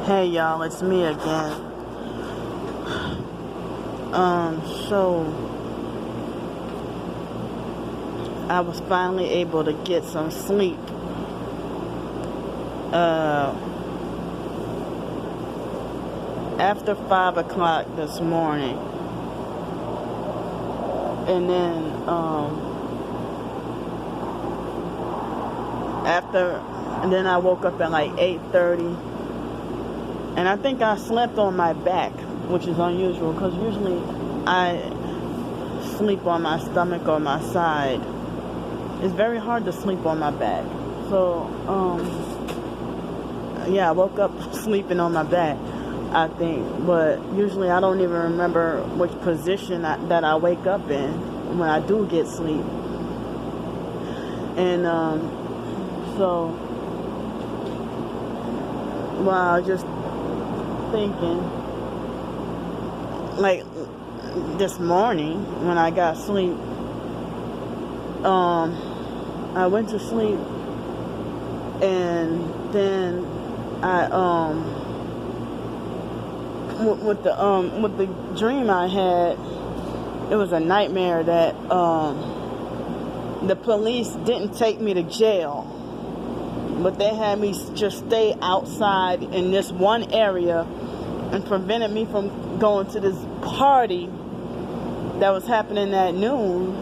Hey y'all, it's me again. So I was finally able to get some sleep. After 5 o'clock this morning. And then I woke up at like 8:30. And I think I slept on my back, which is unusual because usually I sleep on my stomach or my side. It's very hard to sleep on my back. So, I woke up sleeping on my back, I think. But usually I don't even remember which position that I wake up in when I do get sleep. And I was just thinking, like this morning when I got sleep, I went to sleep, and then I with the dream I had, it was a nightmare that the police didn't take me to jail, but they had me just stay outside in this one area and prevented me from going to this party that was happening at noon.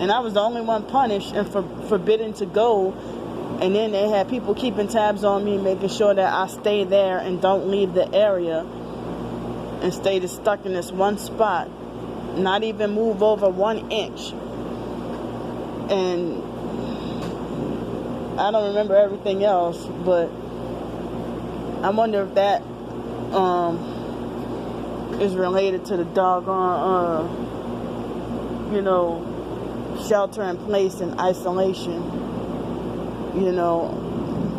And I was the only one punished and forbidden to go. And then they had people keeping tabs on me, making sure that I stay there and don't leave the area and stay stuck in this one spot, not even move over 1 inch. And I don't remember everything else, but I wonder if that is related to the doggone, shelter in place and isolation.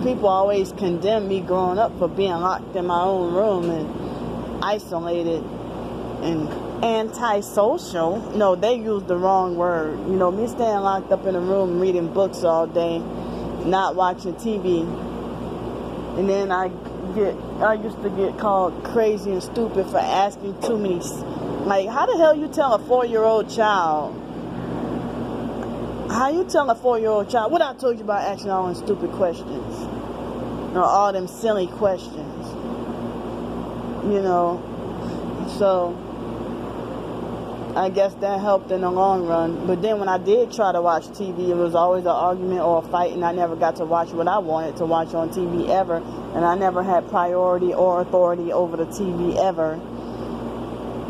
People always condemn me growing up for being locked in my own room and isolated and antisocial. No, they used the wrong word. Me staying locked up in a room reading books all day, not watching TV. And then I used to get called crazy and stupid for asking too many. Like, how the hell you tell a 4-year-old child? How you tell a 4-year-old child what I told you about asking all them stupid questions? All them silly questions. So I guess that helped in the long run. But then when I did try to watch TV, it was always an argument or a fight, and I never got to watch what I wanted to watch on TV ever. And I never had priority or authority over the TV ever.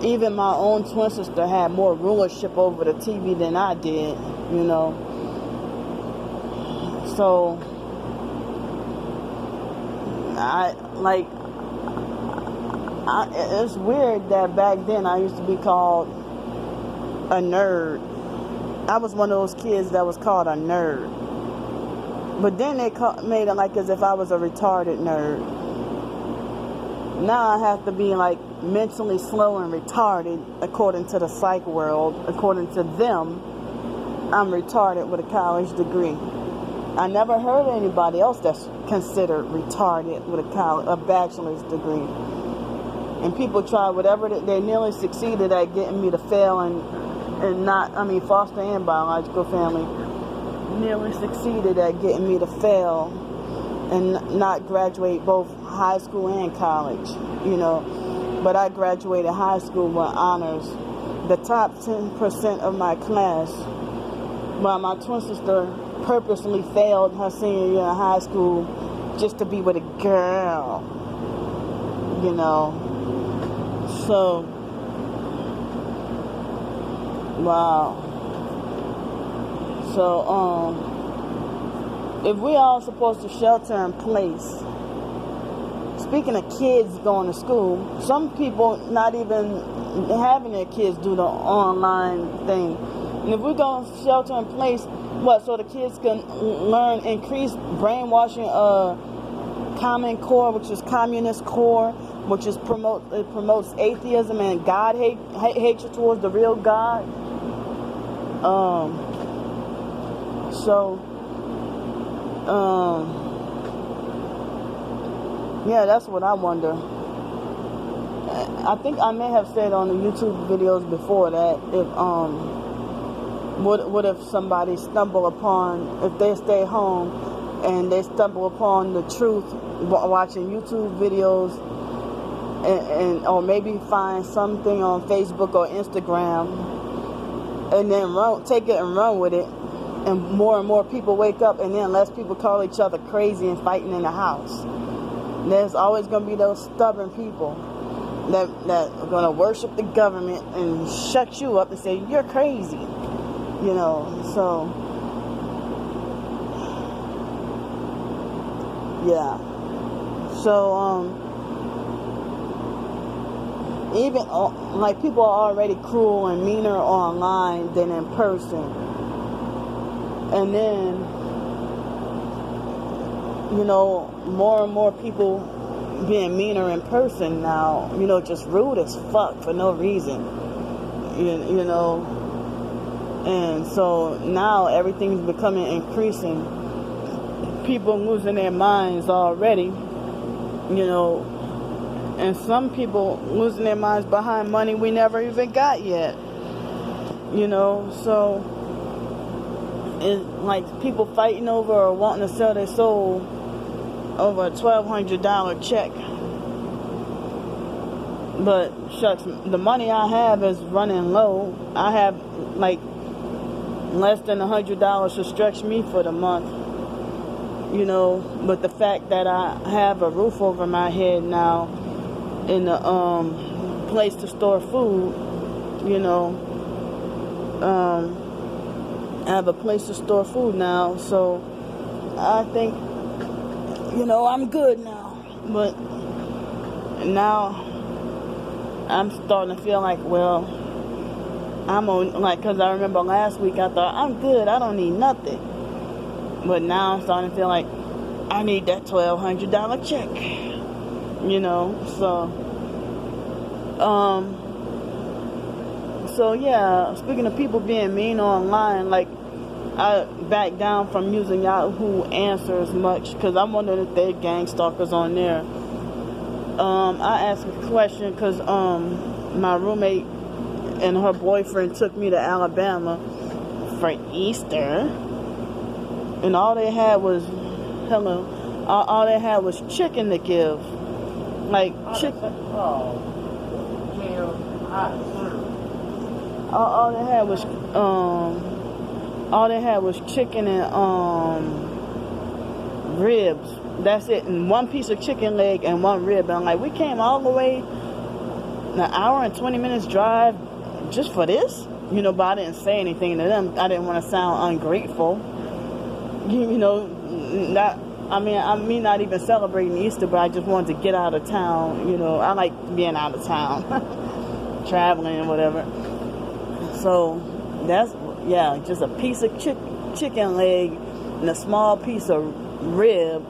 Even my own twin sister had more rulership over the TV than I did, So, it's weird that back then I used to be called a nerd. I was one of those kids that was called a nerd. But then they made it like as if I was a retarded nerd. Now I have to be like mentally slow and retarded according to the psych world. According to them, I'm retarded with a college degree. I never heard of anybody else that's considered retarded with a bachelor's degree. And people try whatever they nearly succeeded at getting me to fail foster and biological family nearly succeeded at getting me to fail and not graduate both high school and college, But I graduated high school with honors. The top 10% of my class, while my twin sister purposely failed her senior year in high school just to be with a girl, So, wow. So, if we all supposed to shelter in place, speaking of kids going to school, some people not even having their kids do the online thing. And if we're going to shelter in place, so the kids can learn increased brainwashing Common Core, which is Communist Core, which is promotes atheism and God hatred towards the real God. Yeah, that's what I wonder. I think I may have said on the YouTube videos before that if what if somebody stumble upon, if they stay home and they stumble upon the truth watching YouTube videos, and or maybe find something on Facebook or Instagram, and then take it and run with it, and more people wake up, and then less people call each other crazy and fighting in the house. There's always going to be those stubborn people that are going to worship the government and shut you up and say you're crazy, you know. So yeah, so even like people are already cruel and meaner online than in person, and then, you know, more and more people being meaner in person now, you know, just rude as fuck for no reason, you know. And so now everything's becoming increasing. People losing their minds already, you know, and some people losing their minds behind money we never even got yet, you know. So it's like people fighting over or wanting to sell their soul over a $1,200 check. But shucks, the money I have is running low. I have like less than $100 to stretch me for the month, you know. But the fact that I have a roof over my head now, in a place to store food, you know, I have a place to store food now, so I think, you know, I'm good now. But now I'm starting to feel like, well, I'm on, like, because I remember last week I thought, I'm good, I don't need nothing. But now I'm starting to feel like I need that $1,200 check, you know. So yeah, speaking of people being mean online, like, I backed down from using Yahoo Answers much because I'm wondering if they're gang stalkers on there. I asked a question because my roommate and her boyfriend took me to Alabama for Easter, and all they had was all they had was chicken to give, like chicken. All they had was chicken and ribs. That's it, and one piece of chicken leg and one rib. And I'm like, we came all the way, an hour and 20 minutes drive, just for this, you know. But I didn't say anything to them. I didn't want to sound ungrateful, you know. I mean, not even celebrating Easter, but I just wanted to get out of town, you know. I like being out of town, traveling and whatever. So that's, yeah, just a piece of chicken leg and a small piece of rib,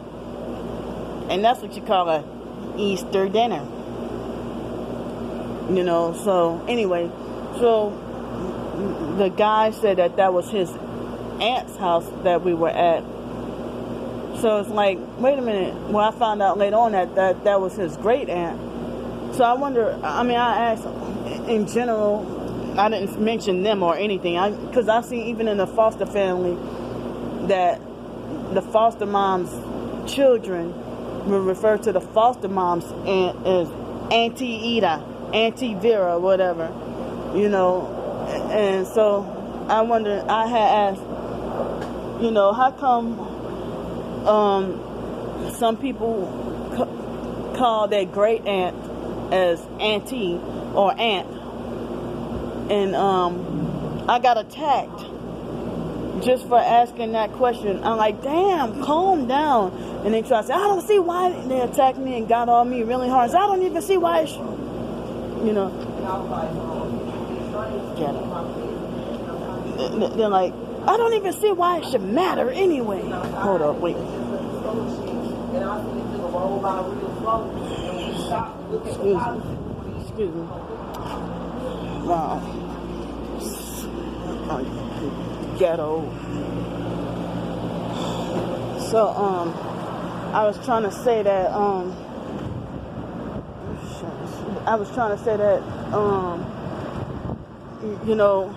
and that's what you call a Easter dinner, you know. So anyway, so the guy said that was his aunt's house that we were at. So it's like, wait a minute. Well, I found out later on that was his great aunt. So I wonder, I mean, I asked in general, I didn't mention them or anything, because I see even in the foster family that the foster mom's children will refer to the foster mom's aunt as Auntie Ida, Auntie Vera, whatever, you know. And so I wonder, I had asked, you know, how come some people call their great aunt as auntie or aunt, and I got attacked just for asking that question. I'm like, damn, calm down. And they try to say, I don't see why they attacked me and got on me really hard. So I don't even see why, you know. They're like, I don't even see why it should matter anyway. Hold up, wait. Excuse me. Wow. Ghetto. So, I was trying to say that, I was trying to say that, you know,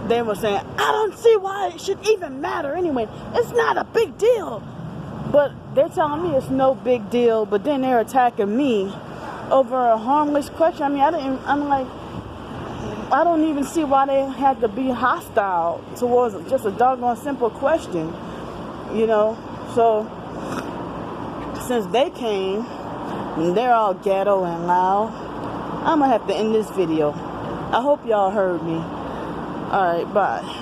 they were saying, I don't see why it should even matter anyway. It's not a big deal. But they're telling me it's no big deal, but then they're attacking me over a harmless question. I mean, I'm like, I don't even see why they had to be hostile towards just a doggone simple question, you know. So, since they came, and they're all ghetto and loud, I'm going to have to end this video. I hope y'all heard me. Alright, bye.